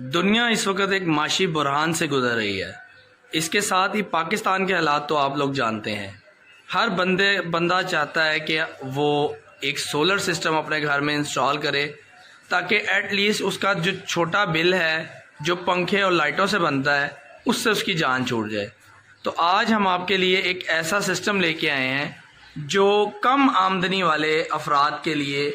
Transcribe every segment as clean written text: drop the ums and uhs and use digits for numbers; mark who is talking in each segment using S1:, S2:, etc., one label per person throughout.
S1: दुनिया इस वक्त एक माशी बुरहान से गुजर रही है। इसके साथ ही पाकिस्तान के हालात तो आप लोग जानते हैं। हर बंदा चाहता है कि वो एक सोलर सिस्टम अपने घर में इंस्टॉल करे ताकि एटलीस्ट उसका जो छोटा बिल है जो पंखे और लाइटों से बनता है उससे उसकी जान छूट जाए। तो आज हम आपके लिए एक ऐसा सिस्टम लेके आए हैं जो कम आमदनी वाले अफराद के लिए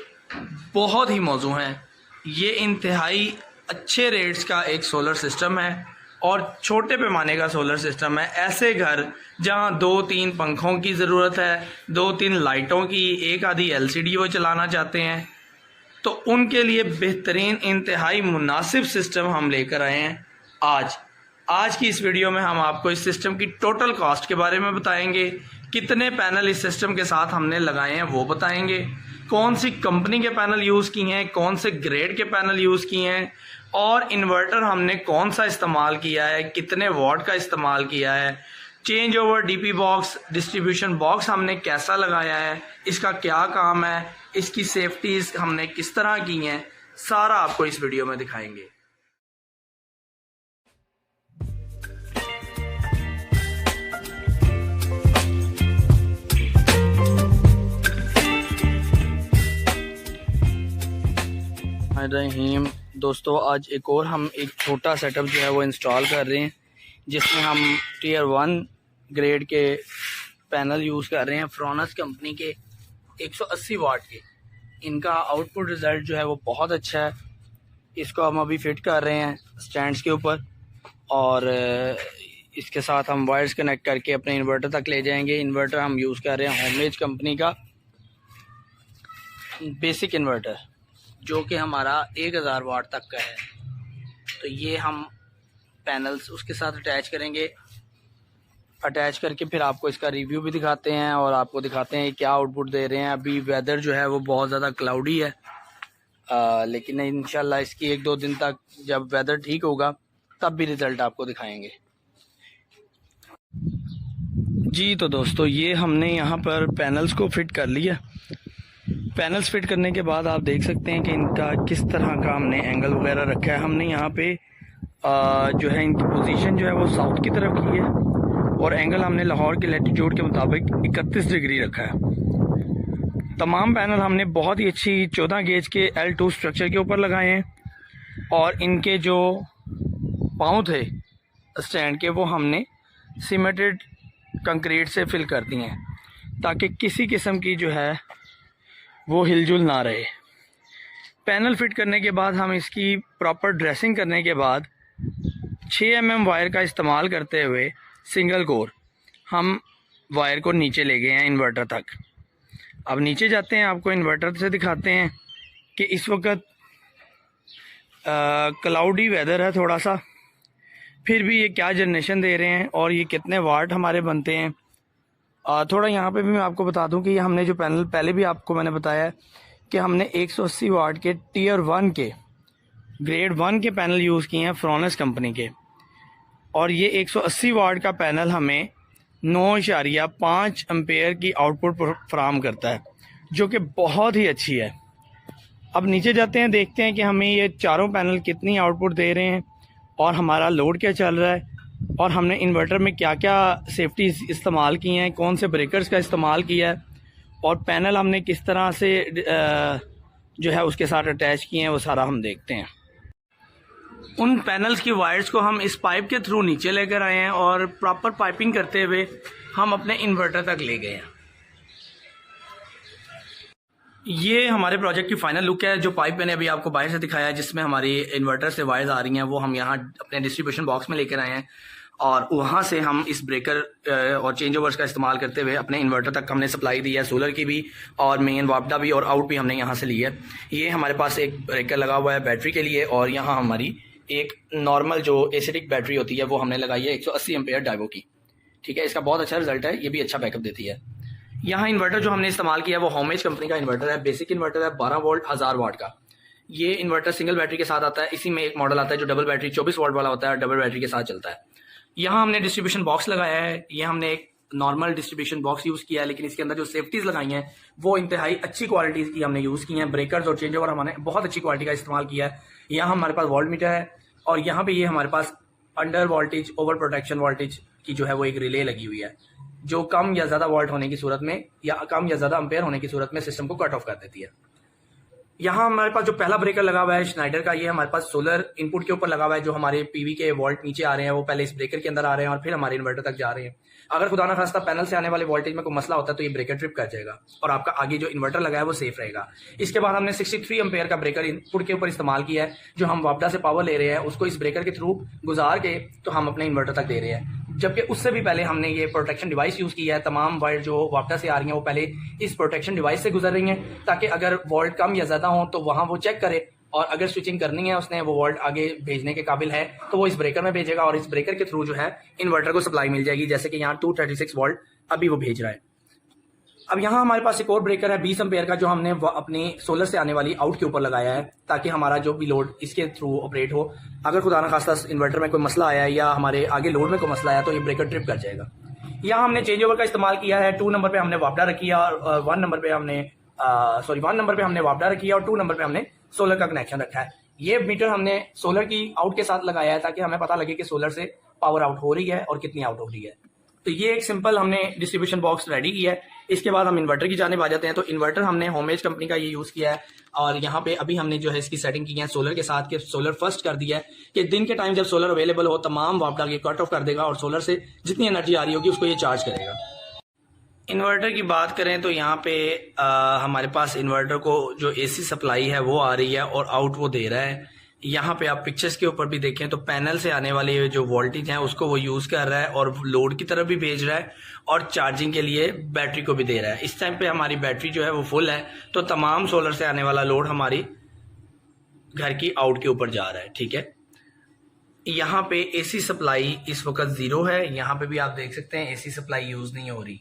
S1: बहुत ही मौजू हैं। ये इंतहाई अच्छे रेट्स का एक सोलर सिस्टम है और छोटे पैमाने का सोलर सिस्टम है। ऐसे घर जहां 2-3 पंखों की ज़रूरत है, 2-3 लाइटों की, एक आधी एलसीडी वो चलाना चाहते हैं, तो उनके लिए बेहतरीन इंतहाई मुनासिब सिस्टम हम लेकर आए हैं। आज की इस वीडियो में हम आपको इस सिस्टम की टोटल कॉस्ट के बारे में बताएंगे, कितने पैनल इस सिस्टम के साथ हमने लगाए हैं वो बताएंगे, कौन सी कंपनी के पैनल यूज़ किए हैं, कौन से ग्रेड के पैनल यूज़ किए हैं, और इन्वर्टर हमने कौन सा इस्तेमाल किया है, कितने वॉट का इस्तेमाल किया है, change over DP box, distribution box हमने कैसा लगाया है, इसका क्या काम है, इसकी सेफ्टीज हमने किस तरह की हैं, सारा आपको इस वीडियो में दिखाएंगे। रहीम दोस्तों, आज एक और हम एक छोटा सेटअप जो है वो इंस्टॉल कर रहे हैं जिसमें हम टियर 1 ग्रेड के पैनल यूज़ कर रहे हैं, फ्रोनस कंपनी के 180 वाट के। इनका आउटपुट रिज़ल्ट जो है वो बहुत अच्छा है। इसको हम अभी फिट कर रहे हैं स्टैंड्स के ऊपर और इसके साथ हम वायर्स कनेक्ट करके अपने इन्वर्टर तक ले जाएंगे। इन्वर्टर हम यूज़ कर रहे हैं होममेड कंपनी का बेसिक इन्वर्टर जो कि हमारा 1000 वाट तक का है। तो ये हम पैनल्स उसके साथ अटैच करेंगे। अटैच करके फिर आपको इसका रिव्यू भी दिखाते हैं और आपको दिखाते हैं क्या आउटपुट दे रहे हैं। अभी वेदर जो है वो बहुत ज़्यादा क्लाउडी है, लेकिन इंशाल्लाह इसकी 1-2 दिन तक जब वेदर ठीक होगा तब भी रिज़ल्ट आपको दिखाएंगे। जी तो दोस्तों, ये हमने यहाँ पर पैनल्स को फिट कर लिया। पैनल्स फिट करने के बाद आप देख सकते हैं कि इनका किस तरह का हमने एंगल वगैरह रखा है। हमने यहाँ पे जो है इनकी पोजीशन जो है वो साउथ की तरफ की है और एंगल हमने लाहौर के लैटिट्यूड के मुताबिक 31 डिग्री रखा है। तमाम पैनल हमने बहुत ही अच्छी 14 गेज के L2 स्ट्रक्चर के ऊपर लगाए हैं और इनके जो पाँव थे स्टैंड के वो हमने सीमेंटेड कंक्रीट से फिल कर दिए हैं ताकि किसी किस्म की जो है वो हिलजुल ना रहे। पैनल फिट करने के बाद हम इसकी प्रॉपर ड्रेसिंग करने के बाद 6 mm वायर का इस्तेमाल करते हुए सिंगल कोर हम वायर को नीचे ले गए हैं इन्वर्टर तक। अब नीचे जाते हैं, आपको इन्वर्टर से दिखाते हैं कि इस वक्त क्लाउडी वेदर है थोड़ा सा, फिर भी ये क्या जनरेशन दे रहे हैं और ये कितने वाट हमारे बनते हैं। थोड़ा यहाँ पे भी मैं आपको बता दूं कि हमने जो पैनल पहले भी आपको मैंने बताया कि हमने 180 वाट के टियर 1 के ग्रेड 1 के पैनल यूज़ किए हैं फ्रोनस कंपनी के, और ये 180 वाट का पैनल हमें 9.5 एम्पेयर की आउटपुट फराहम करता है जो कि बहुत ही अच्छी है। अब नीचे जाते हैं, देखते हैं कि हमें ये चारों पैनल कितनी आउटपुट दे रहे हैं और हमारा लोड क्या चल रहा है और हमने इन्वर्टर में क्या क्या सेफ्टी इस्तेमाल की हैं, कौन से ब्रेकर्स का इस्तेमाल किया है और पैनल हमने किस तरह से जो है उसके साथ अटैच किए हैं, वो सारा हम देखते हैं। उन पैनल्स की वायर्स को हम इस पाइप के थ्रू नीचे लेकर आए हैं और प्रॉपर पाइपिंग करते हुए हम अपने इन्वर्टर तक ले गए हैं। ये हमारे प्रोजेक्ट की फाइनल लुक है। जो पाइप मैंने अभी आपको बाहर से दिखाया है जिसमें हमारी इन्वर्टर से वायर्स आ रही हैं, वो हम यहाँ अपने डिस्ट्रीब्यूशन बॉक्स में लेकर आए हैं और वहाँ से हम इस ब्रेकर और चेंज ओवर्स का इस्तेमाल करते हुए अपने इन्वर्टर तक हमने सप्लाई दी है, सोलर की भी और मेन वापडा भी, और आउट भी हमने यहाँ से ली है। ये हमारे पास एक ब्रेकर लगा हुआ है बैटरी के लिए और यहाँ हमारी एक नॉर्मल जो एसिडिक बैटरी होती है वो हमने लगाई है 180 एम्पेयर डाइवो की। ठीक है, इसका बहुत अच्छा रिजल्ट है, ये भी अच्छा बैकअप देती है। यहाँ इन्वर्टर जो हमने इस्तेमाल किया है वो होममेड कंपनी का इन्वर्टर है, बेसिक इन्वर्टर है 12 वोल्ट 1000 वाट का। ये इन्वर्टर सिंगल बैटरी के साथ आता है। इसी में एक मॉडल आता है जो डबल बैटरी 24 वोल्ट वाला होता है, डबल बैटरी के साथ चलता है। यहाँ हमने डिस्ट्रीब्यूशन बॉक्स लगाया है। ये हमने एक नॉर्मल डिस्ट्रीब्यूशन बॉक्स यूज़ किया है, लेकिन इसके अंदर जो सेफ्टीज़ लगाई हैं वो इंतहाई अच्छी क्वालिटी की हमने यूज़ की हैं। ब्रेकर्स और चेंज ओवर हमने बहुत अच्छी क्वालिटी का इस्तेमाल किया है। यहाँ हमारे पास वोल्ट मीटर है और यहाँ पे ये हमारे पास under voltage over protection voltage की जो है वो एक रिले लगी हुई है, जो कम या ज़्यादा वोल्ट होने की सूरत में या कम या ज़्यादा अम्पेयर होने की सूरत में सिस्टम को कट ऑफ कर देती है। यहाँ हमारे पास जो पहला ब्रेकर लगा हुआ है श्नाइडर का, ये हमारे पास सोलर इनपुट के ऊपर लगा हुआ है। जो हमारे पीवी के वोल्ट नीचे आ रहे हैं वो पहले इस ब्रेकर के अंदर आ रहे हैं और फिर हमारे इन्वर्टर तक जा रहे हैं। अगर खुदा ना खास्ता पैनल से आने वाले वोल्टेज में कोई मसला होता है तो ये ब्रेकर ट्रिप कर जाएगा और आपका आगे जो इन्वर्टर लगा है वो सेफ रहेगा। इसके बाद हमने 63 एम्पेयर का ब्रेकर इनपुट के ऊपर इस्तेमाल किया है। जो हम वापडा से पावर ले रहे हैं उसको इस ब्रेकर के थ्रू गुजार के तो हम अपने इन्वर्टर तक दे रहे हैं, जबकि उससे भी पहले हमने ये प्रोटेक्शन डिवाइस यूज किया है। तमाम वायर जो वापडा से आ रही हैं वो पहले इस प्रोटेक्शन डिवाइस से गुजर रही हैं, ताकि अगर वोल्ट कम या ज्यादा हो तो वहां वो चेक करे और अगर स्विचिंग करनी है उसने वो वोल्ट आगे भेजने के काबिल है तो वो इस ब्रेकर में भेजेगा और इस ब्रेकर के थ्रू जो है इन्वर्टर को सप्लाई मिल जाएगी। जैसे कि यहाँ 236 वोल्ट अभी वो भेज रहा है। अब यहाँ हमारे पास एक और ब्रेकर है 20 एम्पेयर का, जो हमने अपनी सोलर से आने वाली आउट के ऊपर लगाया है, ताकि हमारा जो भी लोड इसके थ्रू ऑपरेट हो। अगर खुदा ना खास्ता इन्वर्टर में कोई मसला आया है या हमारे आगे लोड में कोई मसला आया तो ये ब्रेकर ट्रिप कर जाएगा। यहाँ हमने चेंज ओवर का इस्तेमाल किया है। 2 नंबर पे हमने वापडा रखी है और 1 नंबर पे हमने 1 नंबर पे हमने वापडा रखी है और 2 नंबर पे हमने सोलर का कनेक्शन रखा है। ये मीटर हमने सोलर की आउट के साथ लगाया है ताकि हमें पता लगे कि सोलर से पावर आउट हो रही है और कितनी आउट हो रही है। तो ये एक सिंपल हमने डिस्ट्रीब्यूशन बॉक्स रेडी किया है। इसके बाद हम इन्वर्टर की जानिब आ जाते हैं। तो इन्वर्टर हमने होमेज कंपनी का ये यूज किया है और यहाँ पे अभी हमने जो है इसकी सेटिंग की है सोलर के साथ के सोलर फर्स्ट कर दिया है कि दिन के टाइम जब सोलर अवेलेबल हो तमाम वापडा के कट ऑफ कर देगा और सोलर से जितनी एनर्जी आ रही होगी उसको ये चार्ज करेगा। इन्वर्टर की बात करें तो यहाँ पे हमारे पास इन्वर्टर को जो एसी सप्लाई है वो आ रही है और आउट वो दे रहा है। यहाँ पे आप पिक्चर्स के ऊपर भी देखें तो पैनल से आने वाले जो वोल्टेज हैं उसको वो यूज कर रहा है और लोड की तरफ भी भेज रहा है और चार्जिंग के लिए बैटरी को भी दे रहा है। इस टाइम पे हमारी बैटरी जो है वो फुल है तो तमाम सोलर से आने वाला लोड हमारी घर की आउट के ऊपर जा रहा है। ठीक है, यहाँ पे एसी सप्लाई इस वक्त 0 है। यहाँ पे भी आप देख सकते हैं एसी सप्लाई यूज नहीं हो रही।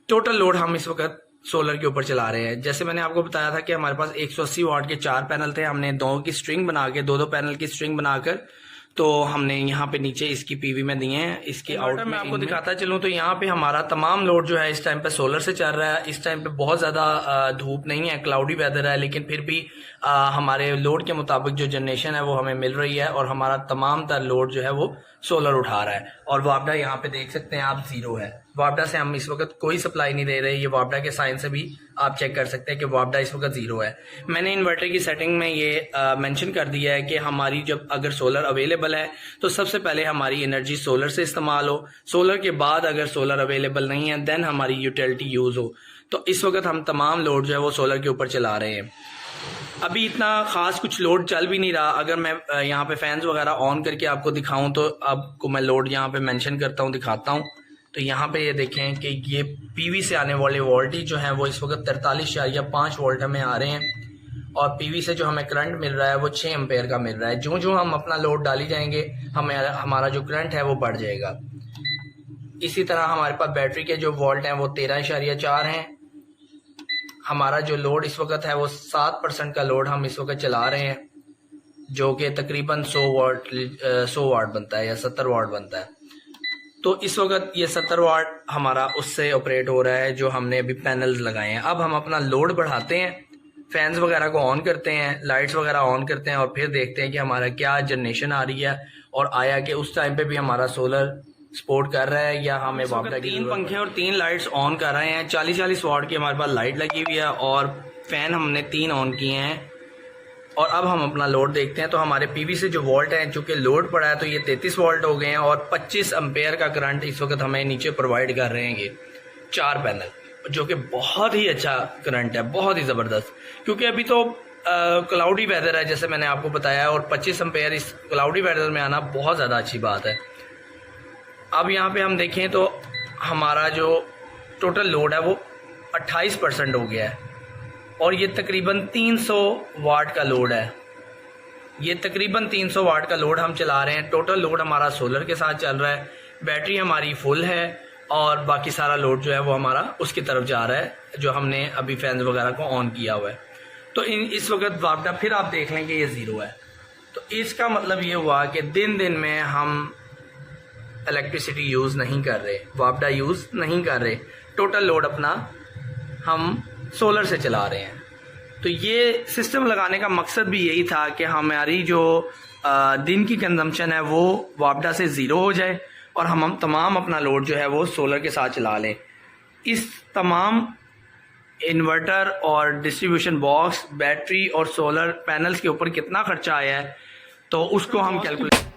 S1: टोटल लोड हम इस वक्त सोलर के ऊपर चला रहे हैं। जैसे मैंने आपको बताया था कि हमारे पास 180 वाट के 4 पैनल थे। हमने 2 की स्ट्रिंग बना के 2 पैनल की स्ट्रिंग बनाकर तो हमने यहाँ पे नीचे इसकी पीवी में दिए हैं। इसके आउट में आपको दिखाता चलूँ तो यहाँ पे हमारा तमाम लोड जो है इस टाइम पे सोलर से चल रहा है। इस टाइम पे बहुत ज्यादा धूप नहीं है, क्लाउडी वेदर है, लेकिन फिर भी हमारे लोड के मुताबिक जो जनरेशन है वो हमें मिल रही है और हमारा तमाम तर लोड जो है वो सोलर उठा रहा है। और वापडा यहाँ पे देख सकते हैं आप 0 है। वापडा से हम इस वक्त कोई सप्लाई नहीं दे रहे। ये वापडा के साइन से भी आप चेक कर सकते हैं कि वापडा इस वक्त 0 है। मैंने इन्वर्टर की सेटिंग में ये मेंशन कर दिया है कि हमारी जब अगर सोलर अवेलेबल है तो सबसे पहले हमारी एनर्जी सोलर से इस्तेमाल हो, सोलर के बाद अगर सोलर अवेलेबल नहीं है देन हमारी यूटिलिटी यूज हो। तो इस वक्त हम तमाम लोड जो है वो सोलर के ऊपर चला रहे हैं। अभी इतना खास कुछ लोड चल भी नहीं रहा। अगर मैं यहाँ पे फैंस वगैरह ऑन करके आपको दिखाऊं तो आपको मैं लोड यहाँ पे मेंशन करता हूँ, दिखाता हूँ। तो यहाँ पे ये देखें कि ये पीवी से आने वाले वोल्टेज जो है वो इस वक्त 43.5 वोल्ट हमें आ रहे हैं और पीवी से जो हमें करंट मिल रहा है वो 6 एम्पेयर का मिल रहा है। जो जो हम अपना लोड डाली जाएंगे हमें हमारा जो करंट है वो बढ़ जाएगा। इसी तरह हमारे पास बैटरी के जो वोल्ट हैं वो 13.4 हैं। हमारा जो लोड इस वक्त है वो 7% का लोड हम इस वक्त चला रहे हैं, जो कि तकरीबन 100 वाट बनता है या 70 वाट बनता है। तो इस वक्त ये 70 वाट हमारा उससे ऑपरेट हो रहा है जो हमने अभी पैनल्स लगाए हैं। अब हम अपना लोड बढ़ाते हैं, फैंस वगैरह को ऑन करते हैं, लाइट्स वगैरह ऑन करते हैं और फिर देखते हैं कि हमारा क्या जनरेशन आ रही है और आया कि उस टाइम पे भी हमारा सोलर सपोर्ट कर रहा है या हमें वापस 3 पंखे और 3 लाइट्स ऑन कर रहे हैं। 40-40 वाट की हमारे पास लाइट लगी हुई है और फैन हमने 3 ऑन किए हैं। और अब हम अपना लोड देखते हैं तो हमारे पीवी से जो वोल्ट है, चूंकि लोड पड़ा है तो ये 33 वोल्ट हो गए हैं और 25 एम्पेयर का करंट इस वक्त हमें नीचे प्रोवाइड कर रहे हैं ये 4 पैनल, जो कि बहुत ही अच्छा करंट है, बहुत ही ज़बरदस्त। क्योंकि अभी तो क्लाउडी वेदर है जैसे मैंने आपको बताया और 25 एम्पेयर इस क्लाउडी वेदर में आना बहुत ज़्यादा अच्छी बात है। अब यहाँ पे हम देखें तो हमारा जो टोटल लोड है वो 28% हो गया है और ये तकरीबन 300 वाट का लोड है। ये तकरीबन 300 वाट का लोड हम चला रहे हैं। टोटल लोड हमारा सोलर के साथ चल रहा है, बैटरी हमारी फुल है और बाकी सारा लोड जो है वो हमारा उसकी तरफ जा रहा है जो हमने अभी फैंस वगैरह को ऑन किया हुआ है। तो इस वक्त वापडा फिर आप देख लें कि ये 0 है। तो इसका मतलब ये हुआ कि दिन दिन में हम इलेक्ट्रिसिटी यूज़ नहीं कर रहे, वापडा यूज़ नहीं कर रहे, टोटल लोड अपना हम सोलर से चला रहे हैं। तो ये सिस्टम लगाने का मकसद भी यही था कि हमारी जो दिन की कंजम्पशन है वो वापडा से ज़ीरो हो जाए और हम तमाम अपना लोड जो है वो सोलर के साथ चला लें। इस तमाम इन्वर्टर और डिस्ट्रीब्यूशन बॉक्स, बैटरी और सोलर पैनल्स के ऊपर कितना खर्चा आया है तो उसको हम कैलकुलेट